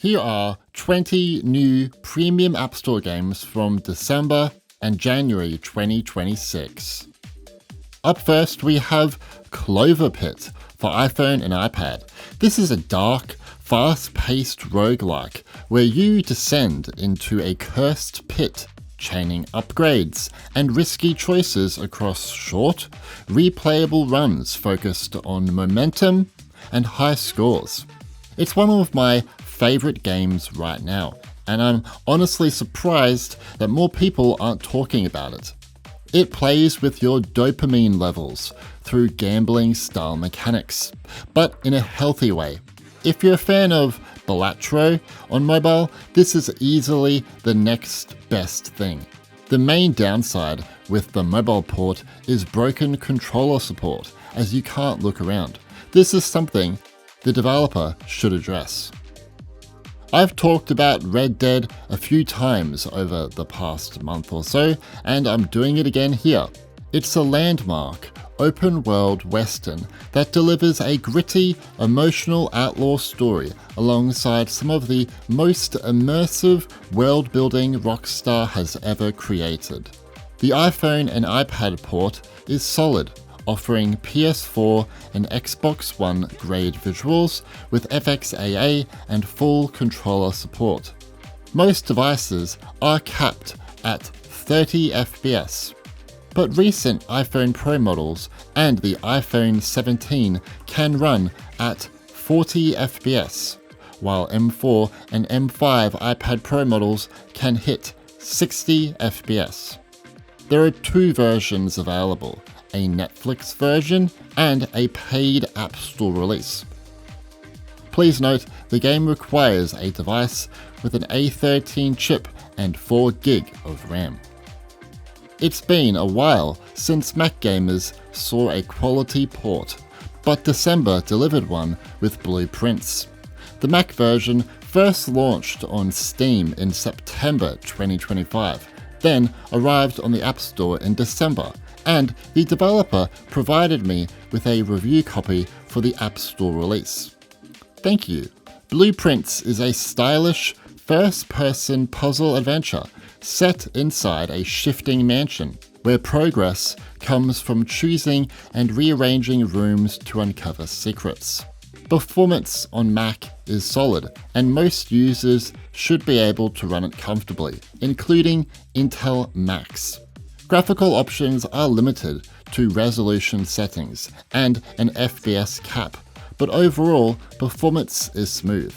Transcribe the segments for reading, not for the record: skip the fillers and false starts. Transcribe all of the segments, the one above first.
Here are 20 new premium App Store games from December and January 2026. Up first, we have CloverPit for iPhone and iPad. This is a dark, fast-paced roguelike where you descend into a cursed pit, chaining upgrades and risky choices across short, replayable runs focused on momentum and high scores. It's one of my favorite games right now, and I'm honestly surprised that more people aren't talking about it. It plays with your dopamine levels through gambling-style mechanics, but in a healthy way. If you're a fan of Balatro on mobile, this is easily the next best thing. The main downside with the mobile port is broken controller support, as you can't look around. This is something the developer should address. I've talked about Red Dead a few times over the past month or so, and I'm doing it again here. It's a landmark, open-world western that delivers a gritty, emotional outlaw story alongside some of the most immersive world-building Rockstar has ever created. The iPhone and iPad port is solid, offering PS4 and Xbox One grade visuals with FXAA and full controller support. Most devices are capped at 30 FPS, but recent iPhone Pro models and the iPhone 17 can run at 40 FPS, while M4 and M5 iPad Pro models can hit 60 FPS. There are two versions available, a Netflix version and a paid App Store release. Please note, the game requires a device with an A13 chip and 4GB of RAM. It's been a while since Mac gamers saw a quality port, but December delivered one with blueprints. The Mac version first launched on Steam in September 2025, then arrived on the App Store in December, and the developer provided me with a review copy for the App Store release. Thank you. Blueprints is a stylish, first-person puzzle adventure set inside a shifting mansion, where progress comes from choosing and rearranging rooms to uncover secrets. Performance on Mac is solid, and most users should be able to run it comfortably, including Intel Macs. Graphical options are limited to resolution settings and an FPS cap, but overall performance is smooth.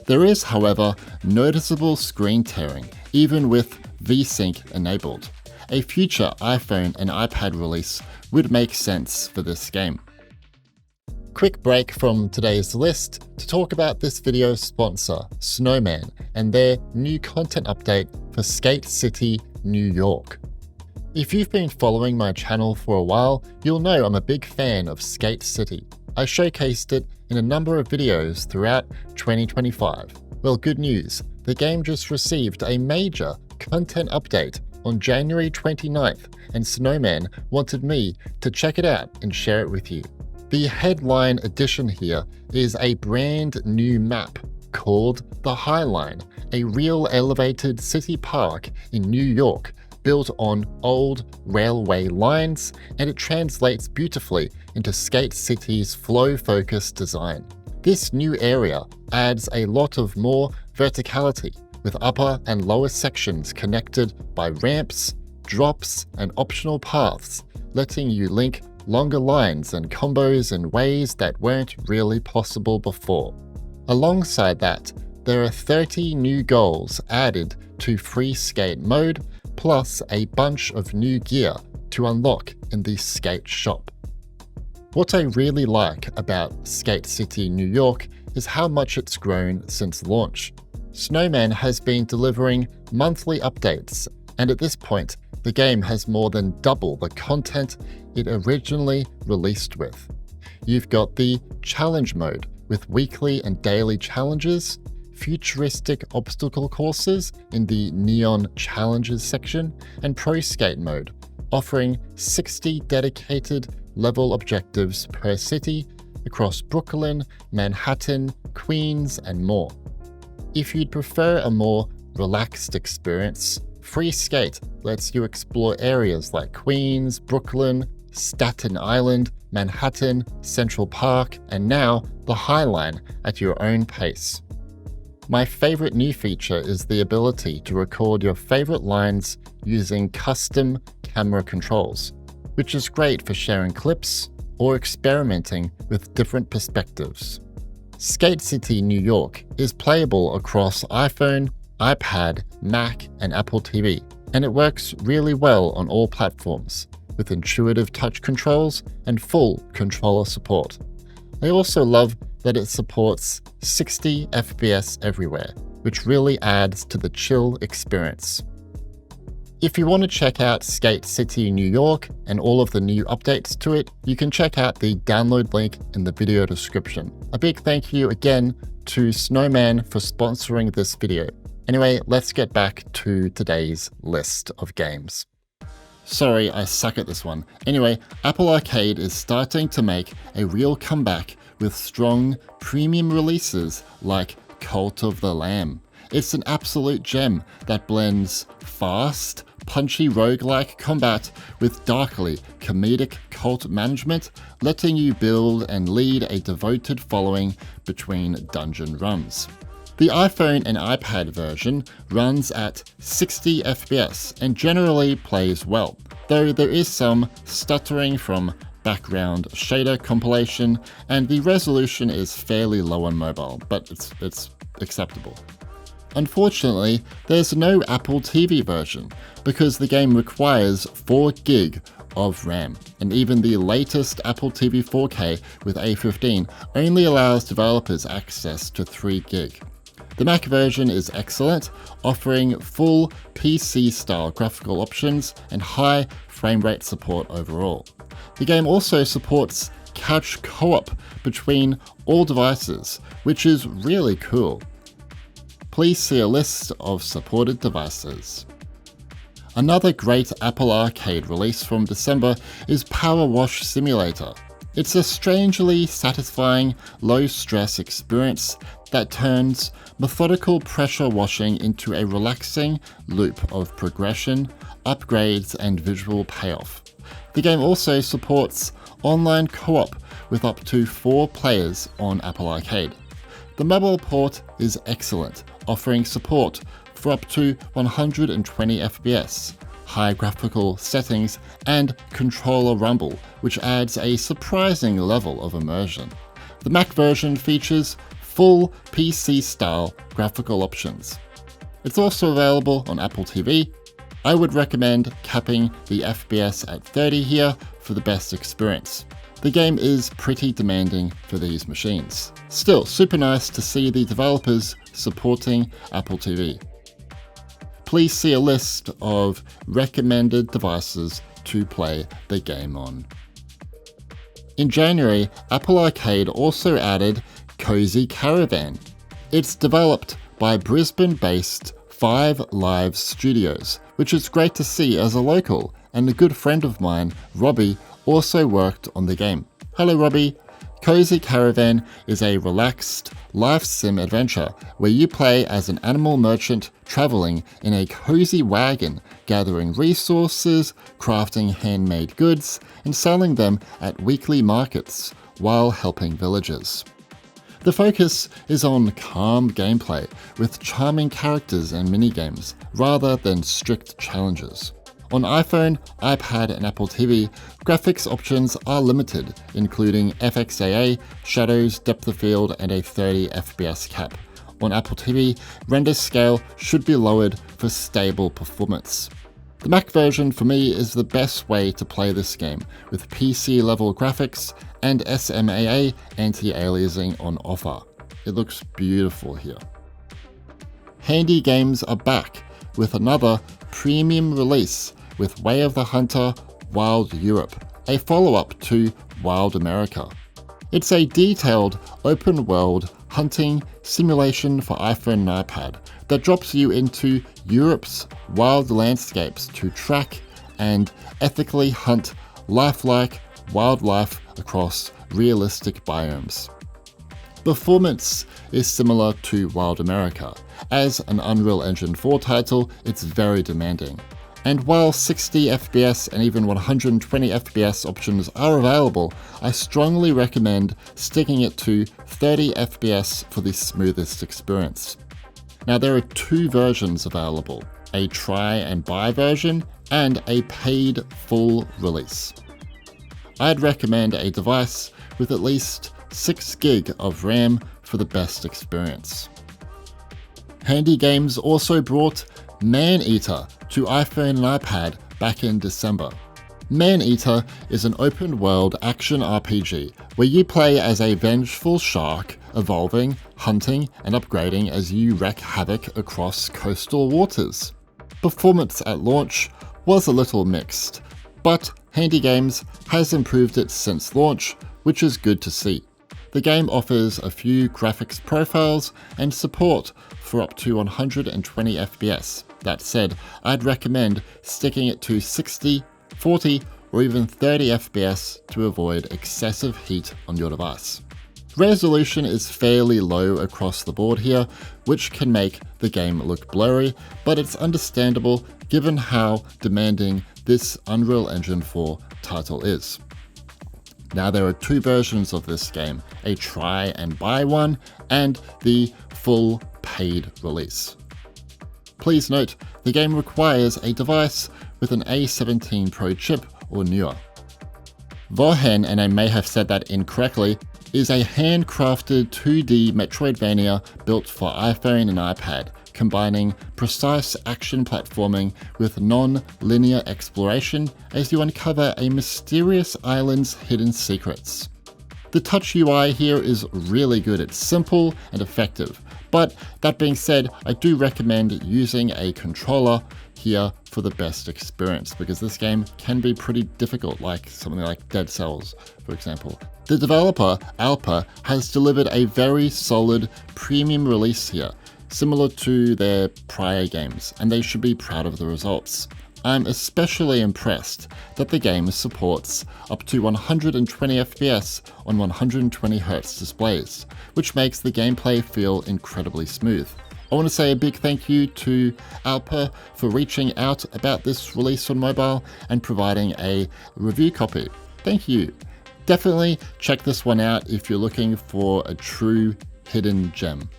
There is, however, noticeable screen tearing, even with VSync enabled. A future iPhone and iPad release would make sense for this game. Quick break from today's list to talk about this video's sponsor, Snowman, and their new content update for Skate City, New York. If you've been following my channel for a while, you'll know I'm a big fan of Skate City. I showcased it in a number of videos throughout 2025. Well, good news, the game just received a major content update on January 29th, and Snowman wanted me to check it out and share it with you. The headline addition here is a brand new map called the High Line, a real elevated city park in New York built on old railway lines, and it translates beautifully into Skate City's flow-focused design. This new area adds a lot of more verticality, with upper and lower sections connected by ramps, drops, and optional paths, letting you link longer lines and combos in ways that weren't really possible before. Alongside that, there are 30 new goals added to free skate mode, plus a bunch of new gear to unlock in the skate shop. What I really like about Skate City, New York is how much it's grown since launch. Snowman has been delivering monthly updates, and at this point, the game has more than double the content it originally released with. You've got the challenge mode with weekly and daily challenges, futuristic obstacle courses in the Neon Challenges section, and Pro Skate mode, offering 60 dedicated level objectives per city across Brooklyn, Manhattan, Queens, and more. If you'd prefer a more relaxed experience, Free Skate lets you explore areas like Queens, Brooklyn, Staten Island, Manhattan, Central Park, and now the High Line at your own pace. My favorite new feature is the ability to record your favorite lines using custom camera controls, which is great for sharing clips or experimenting with different perspectives. Skate City New York is playable across iPhone, iPad, Mac, and Apple TV, and it works really well on all platforms, with intuitive touch controls and full controller support. I also love that it supports 60 FPS everywhere, which really adds to the chill experience. If you want to check out Skate City New York and all of the new updates to it, you can check out the download link in the video description. A big thank you again to Snowman for sponsoring this video. Anyway, let's get back to today's list of games. Sorry, I suck at this one. Anyway, Apple Arcade is starting to make a real comeback with strong premium releases like Cult of the Lamb. It's an absolute gem that blends fast, punchy roguelike combat with darkly comedic cult management, letting you build and lead a devoted following between dungeon runs. The iPhone and iPad version runs at 60 FPS and generally plays well, though there is some stuttering from background shader compilation, and the resolution is fairly low on mobile, but it's acceptable. Unfortunately, there's no Apple TV version because the game requires 4 GB of RAM, and even the latest Apple TV 4K with A15 only allows developers access to 3 GB. The Mac version is excellent, offering full PC-style graphical options and high frame rate support overall. The game also supports couch co-op between all devices, which is really cool. Please see a list of supported devices. Another great Apple Arcade release from December is PowerWash Simulator. It's a strangely satisfying, low-stress experience that turns methodical pressure washing into a relaxing loop of progression, upgrades, and visual payoff. The game also supports online co-op with up to 4 players on Apple Arcade. The mobile port is excellent, offering support for up to 120 FPS, high graphical settings, and controller rumble, which adds a surprising level of immersion. The Mac version features full PC-style graphical options. It's also available on Apple TV. I would recommend capping the FPS at 30 here for the best experience. The game is pretty demanding for these machines. Still, super nice to see the developers supporting Apple TV. Please see a list of recommended devices to play the game on. In January, Apple Arcade also added Cozy Caravan. It's developed by Brisbane-based 5 Live Studios, which is great to see as a local, and a good friend of mine, Robbie, also worked on the game. Hello Robbie! Cozy Caravan is a relaxed life sim adventure where you play as an animal merchant traveling in a cozy wagon, gathering resources, crafting handmade goods, and selling them at weekly markets while helping villagers. The focus is on calm gameplay with charming characters and minigames, rather than strict challenges. On iPhone, iPad, and Apple TV, graphics options are limited, including FXAA, shadows, depth of field, and a 30 FPS cap. On Apple TV, render scale should be lowered for stable performance. The Mac version for me is the best way to play this game, with PC-level graphics and SMAA anti-aliasing on offer. It looks beautiful here. Handy Games are back with another premium release with Way of the Hunter Wild Europe, a follow-up to Wild America. It's a detailed, open-world hunting simulation for iPhone and iPad that drops you into Europe's wild landscapes to track and ethically hunt lifelike wildlife across realistic biomes. Performance is similar to Wild America. As an Unreal Engine 4 title, it's very demanding. And while 60 FPS and even 120 FPS options are available, I strongly recommend sticking it to 30 FPS for the smoothest experience. Now there are two versions available, a try and buy version and a paid full release. I'd recommend a device with at least 6 GB of RAM for the best experience. Handy Games also brought Maneater to iPhone and iPad back in December. Maneater is an open-world action RPG where you play as a vengeful shark, evolving, hunting, and upgrading as you wreak havoc across coastal waters. Performance at launch was a little mixed, but Handy Games has improved it since launch, which is good to see. The game offers a few graphics profiles and support for up to 120 FPS. That said, I'd recommend sticking it to 60, 40, or even 30 FPS to avoid excessive heat on your device. Resolution is fairly low across the board here, which can make the game look blurry, but it's understandable given how demanding this Unreal Engine 4 title is. Now there are two versions of this game, a try and buy one and the full paid release. Please note, the game requires a device with an A17 Pro chip or newer. Vohenn, and I may have said that incorrectly, is a handcrafted 2D Metroidvania built for iPhone and iPad, combining precise action platforming with non-linear exploration as you uncover a mysterious island's hidden secrets. The touch UI here is really good, it's simple and effective, but that being said, I do recommend using a controller here for the best experience because this game can be pretty difficult, like something like Dead Cells, for example. The developer, Alpa, has delivered a very solid premium release here, similar to their prior games, and they should be proud of the results. I'm especially impressed that the game supports up to 120 FPS on 120Hz displays, which makes the gameplay feel incredibly smooth. I want to say a big thank you to Alpa for reaching out about this release on mobile and providing a review copy. Thank you. Definitely check this one out if you're looking for a true hidden gem.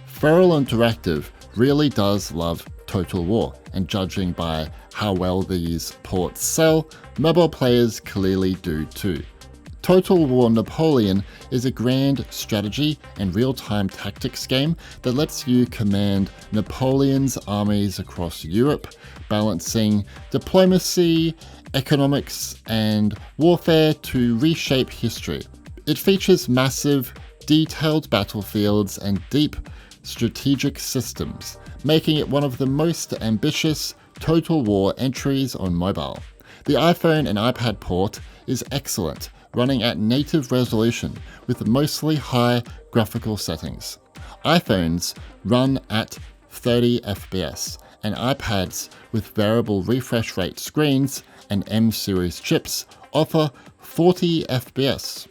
Feral Interactive really does love Total War, and judging by how well these ports sell, mobile players clearly do too. Total War Napoleon is a grand strategy and real-time tactics game that lets you command Napoleon's armies across Europe, balancing diplomacy, economics, and warfare to reshape history. It features massive, detailed battlefields and deep strategic systems, making it one of the most ambitious Total War entries on mobile. The iPhone and iPad port is excellent, running at native resolution with mostly high graphical settings. iPhones run at 30 FPS, and iPads with variable refresh rate screens and M-series chips offer 40 FPS.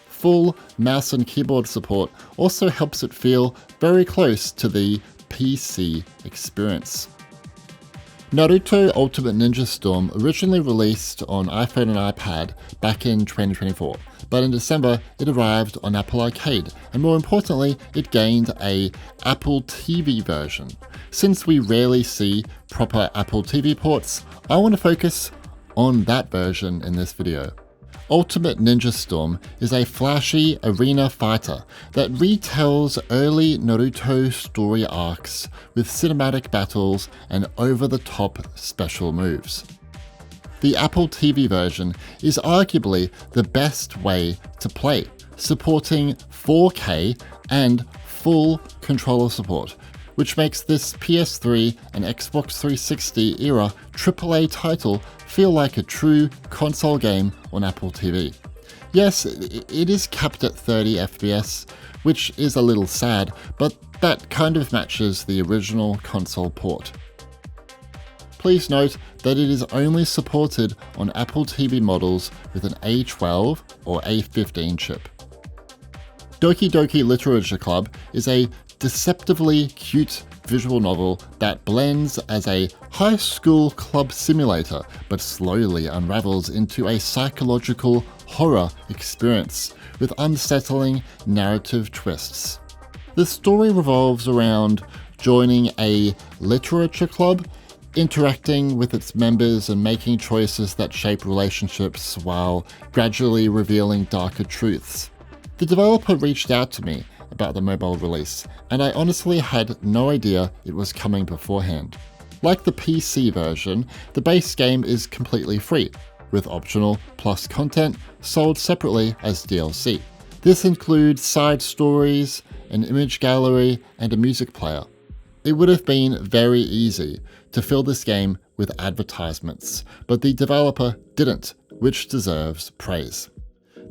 Full mouse and keyboard support also helps it feel very close to the PC experience. Naruto Ultimate Ninja Storm originally released on iPhone and iPad back in 2024, but in December it arrived on Apple Arcade, and more importantly, it gained a Apple TV version. Since we rarely see proper Apple TV ports, I want to focus on that version in this video. Ultimate Ninja Storm is a flashy arena fighter that retells early Naruto story arcs with cinematic battles and over-the-top special moves. The Apple TV version is arguably the best way to play, supporting 4K and full controller support, which makes this PS3 and Xbox 360 era AAA title feel like a true console game on Apple TV. Yes, it is capped at 30 FPS, which is a little sad, but that kind of matches the original console port. Please note that it is only supported on Apple TV models with an A12 or A15 chip. Doki Doki Literature Club is a deceptively cute visual novel that blends as a high school club simulator, but slowly unravels into a psychological horror experience with unsettling narrative twists. The story revolves around joining a literature club, interacting with its members and making choices that shape relationships while gradually revealing darker truths. The developer reached out to me about the mobile release, and I honestly had no idea it was coming beforehand. Like the PC version, the base game is completely free, with optional plus content sold separately as DLC. This includes side stories, an image gallery, and a music player. It would have been very easy to fill this game with advertisements, but the developer didn't, which deserves praise.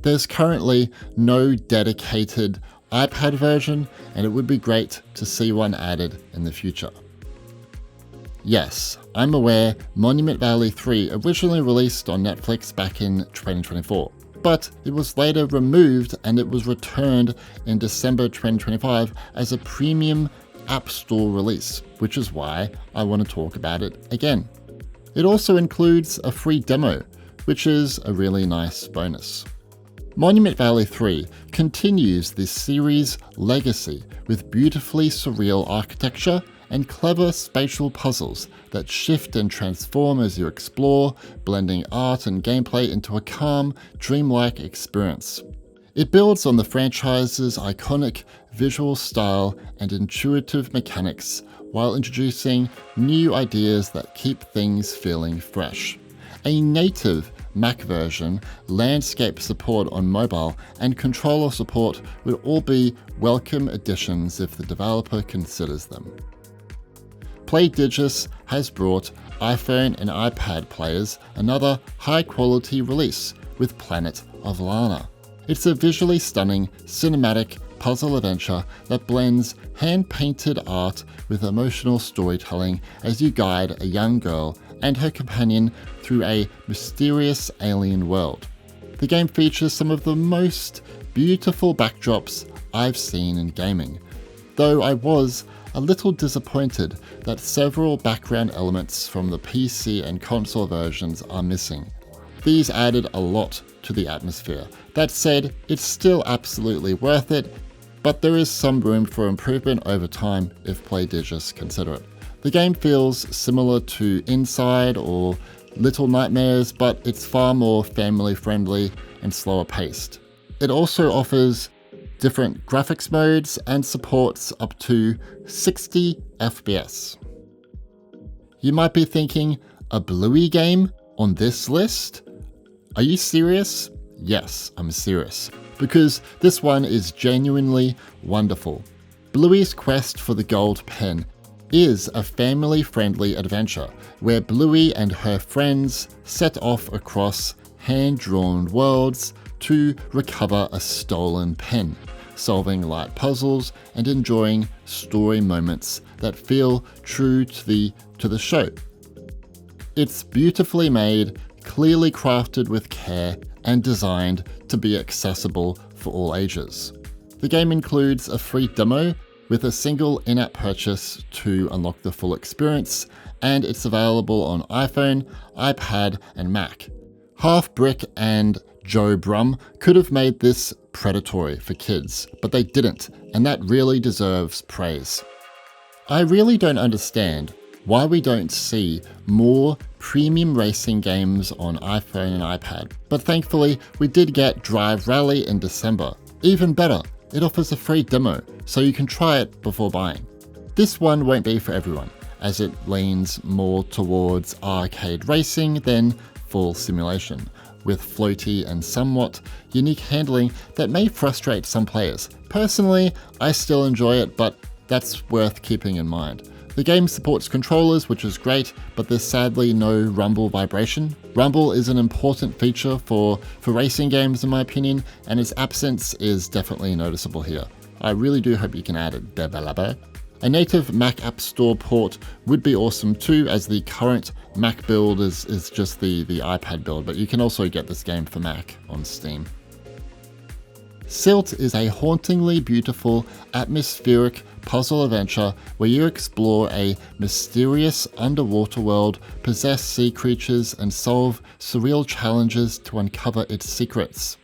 There's currently no dedicated iPad version, and it would be great to see one added in the future. Yes, I'm aware Monument Valley 3 originally released on Netflix back in 2024, but it was later removed and it was returned in December 2025 as a premium App Store release, which is why I want to talk about it again. It also includes a free demo, which is a really nice bonus. Monument Valley 3 continues this series' legacy with beautifully surreal architecture and clever spatial puzzles that shift and transform as you explore, blending art and gameplay into a calm, dreamlike experience. It builds on the franchise's iconic visual style and intuitive mechanics while introducing new ideas that keep things feeling fresh. A native Mac version, landscape support on mobile, and controller support would all be welcome additions if the developer considers them. PlayDigis has brought iPhone and iPad players another high-quality release with Planet of Lana. It's a visually stunning, cinematic puzzle adventure that blends hand-painted art with emotional storytelling as you guide a young girl and her companion through a mysterious alien world. The game features some of the most beautiful backdrops I've seen in gaming, though I was a little disappointed that several background elements from the PC and console versions are missing. These added a lot to the atmosphere. That said, it's still absolutely worth it, but there is some room for improvement over time if PlayDigis consider it. The game feels similar to Inside or Little Nightmares, but it's far more family-friendly and slower paced. It also offers different graphics modes and supports up to 60 FPS. You might be thinking, a Bluey game on this list? Are you serious? Yes, I'm serious, because this one is genuinely wonderful. Bluey's quest for the gold pen is a family-friendly adventure where Bluey and her friends set off across hand-drawn worlds to recover a stolen pen, solving light puzzles and enjoying story moments that feel true to the show. It's beautifully made, clearly crafted with care, and designed to be accessible for all ages. The game includes a free demo with a single in-app purchase to unlock the full experience, and it's available on iPhone, iPad, and Mac. Half Brick and Joe Brum could have made this predatory for kids, but they didn't, and that really deserves praise. I really don't understand why we don't see more premium racing games on iPhone and iPad, but thankfully we did get Drive Rally in December. Even better, it offers a free demo, so you can try it before buying. This one won't be for everyone, as it leans more towards arcade racing than full simulation, with floaty and somewhat unique handling that may frustrate some players. Personally, I still enjoy it, but that's worth keeping in mind. The game supports controllers, which is great, but there's sadly no rumble vibration. Rumble is an important feature for racing games in my opinion, and its absence is definitely noticeable here. I really do hope you can add it, developer. A native Mac App Store port would be awesome too, as the current Mac build is just the iPad build, but you can also get this game for Mac on Steam. SILT is a hauntingly beautiful, atmospheric puzzle adventure where you explore a mysterious underwater world, possess sea creatures, and solve surreal challenges to uncover its secrets.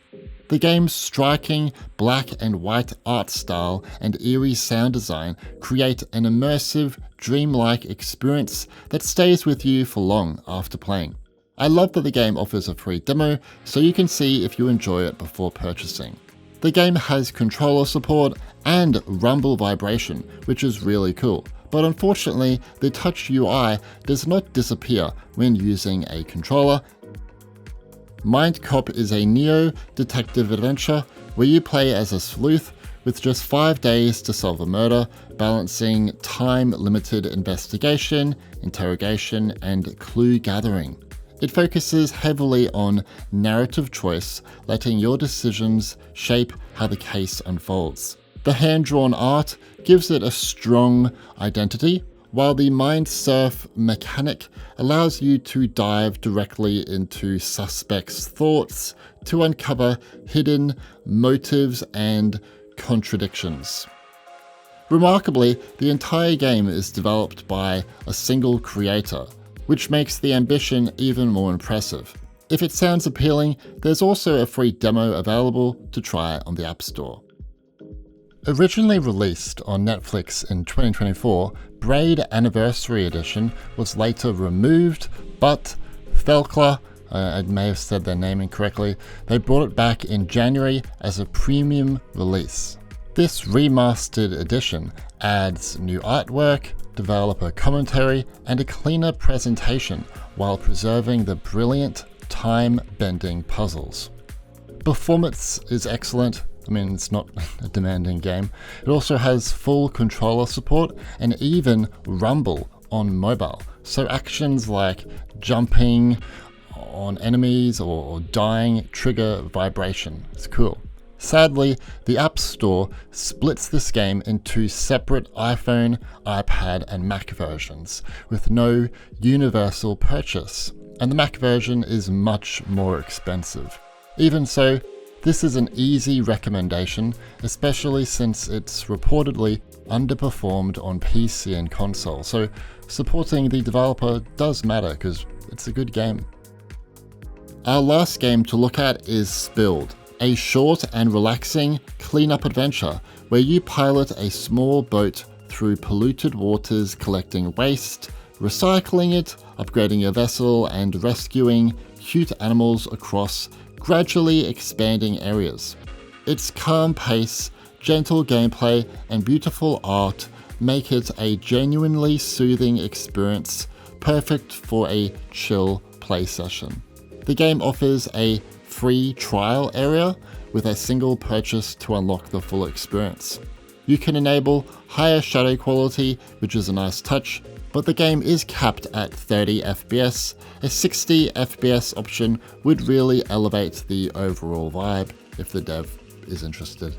The game's striking black and white art style and eerie sound design create an immersive, dreamlike experience that stays with you for long after playing. I love that the game offers a free demo, so you can see if you enjoy it before purchasing. The game has controller support and rumble vibration, which is really cool, but unfortunately the touch UI does not disappear when using a controller. Mindcop is a neo-detective adventure where you play as a sleuth with just 5 days to solve a murder, balancing time-limited investigation, interrogation, and clue gathering. It focuses heavily on narrative choice, letting your decisions shape how the case unfolds. The hand-drawn art gives it a strong identity, while the mind surf mechanic allows you to dive directly into suspects' thoughts to uncover hidden motives and contradictions. Remarkably, the entire game is developed by a single creator, which makes the ambition even more impressive. If it sounds appealing, there's also a free demo available to try on the App Store. Originally released on Netflix in 2024, Braid Anniversary Edition was later removed, but Felkla, I may have said their name incorrectly, they brought it back in January as a premium release. This remastered edition adds new artwork, developer commentary, and a cleaner presentation while preserving the brilliant time-bending puzzles. Performance is excellent. I mean, it's not a demanding game. It also has full controller support and even rumble on mobile. So actions like jumping on enemies or dying trigger vibration. It's cool. Sadly, the App Store splits this game into separate iPhone, iPad, and Mac versions, with no universal purchase, and the Mac version is much more expensive. Even so, this is an easy recommendation, especially since it's reportedly underperformed on PC and console, so supporting the developer does matter because it's a good game. Our last game to look at is Spilled, a short and relaxing cleanup adventure where you pilot a small boat through polluted waters collecting waste, recycling it, upgrading your vessel, and rescuing cute animals across gradually expanding areas. Its calm pace, gentle gameplay, and beautiful art make it a genuinely soothing experience, perfect for a chill play session. The game offers a free trial area with a single purchase to unlock the full experience. You can enable higher shadow quality, which is a nice touch, but the game is capped at 30 FPS. A 60 FPS option would really elevate the overall vibe if the dev is interested.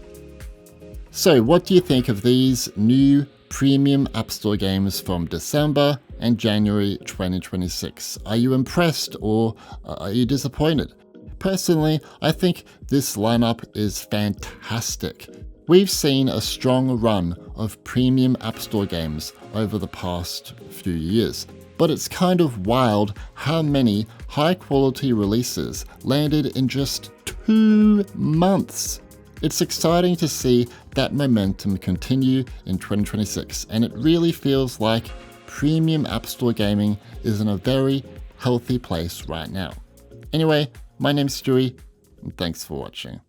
So what do you think of these new premium App Store games from December and January 2026? Are you impressed or are you disappointed? Personally, I think this lineup is fantastic. We've seen a strong run of premium App Store games over the past few years, but it's kind of wild how many high-quality releases landed in just 2 months. It's exciting to see that momentum continue in 2026, and it really feels like premium App Store gaming is in a very healthy place right now. Anyway, my name's Stewie, and thanks for watching.